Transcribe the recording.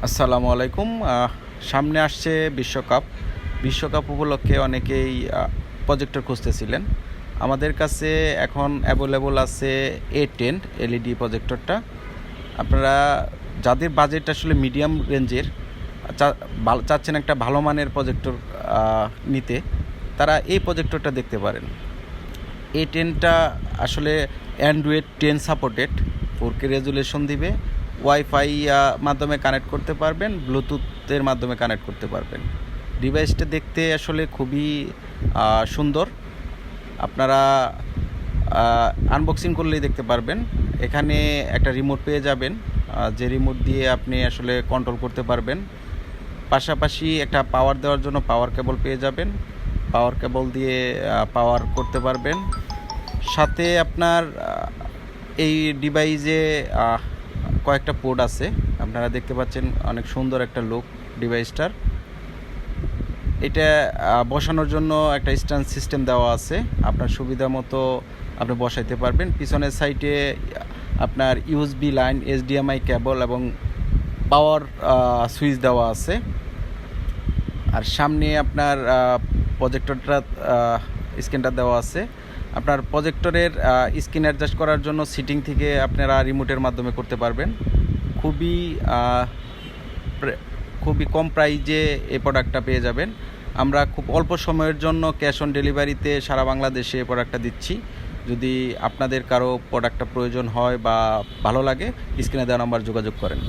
আসসালামু আলাইকুম। সামনে আসছে বিশ্বকাপ। বিশ্বকাপ উপলক্ষে অনেকেই প্রজেক্টর খুঁজতেছিলেন। আমাদের কাছে এখন অ্যাভেলেবল আছে A10 এলইডি প্রজেক্টরটা। আপনারা যাদের বাজেট আসলে মিডিয়াম রেঞ্জের চাচ্ছেন একটা ভালো মানের প্রজেক্টর নিতে, তারা এই প্রজেক্টরটা দেখতে পারেন। A10টা আসলে অ্যান্ড্রয়েড 10 সাপোর্টেড, 4K রেজুলেশন দিবে, ওয়াইফাই মাধ্যমে কানেক্ট করতে পারবেন, ব্লুটুথের মাধ্যমে কানেক্ট করতে পারবেন। ডিভাইসটা দেখতে আসলে খুবই সুন্দর। আপনারা আনবক্সিং করলেই দেখতে পারবেন। এখানে একটা রিমোট পেয়ে যাবেন, যে রিমোট দিয়ে আপনি আসলে কন্ট্রোল করতে পারবেন। পাশাপাশি একটা পাওয়ার দেওয়ার জন্য পাওয়ার কেবল পেয়ে যাবেন, পাওয়ার কেবল দিয়ে পাওয়ার করতে পারবেন। সাথে আপনার এই ডিভাইসে কয়েকটা পোর্ট আছে, আপনারা দেখতে পাচ্ছেন। অনেক সুন্দর একটা লুক ডিভাইসটার। এটা বসানোর জন্য একটা স্ট্যান্ড সিস্টেম দেওয়া আছে, আপনার সুবিধা মতো আপনি বসাইতে পারবেন। পিছনের সাইডে আপনার ইউএসবি লাইন, HDMI কেবল এবং পাওয়ার সুইচ দেওয়া আছে। আর সামনে আপনার প্রজেক্টরটা স্ক্রিনটা দেওয়া আছে। আপনার প্রজেক্টরের স্ক্রিন অ্যাডজাস্ট করার জন্য সিটিং থেকে আপনারা রিমোটের মাধ্যমে করতে পারবেন। খুবই খুবই কম প্রাইজে এই প্রোডাক্টটা পেয়ে যাবেন। আমরা খুব অল্প সময়ের জন্য ক্যাশ অন ডেলিভারিতে সারা বাংলাদেশে এই প্রোডাক্টটা দিচ্ছি। যদি আপনাদের কারো প্রোডাক্টটা প্রয়োজন হয় বা ভালো লাগে, স্ক্রিনে দেওয়া নাম্বার যোগাযোগ করেন।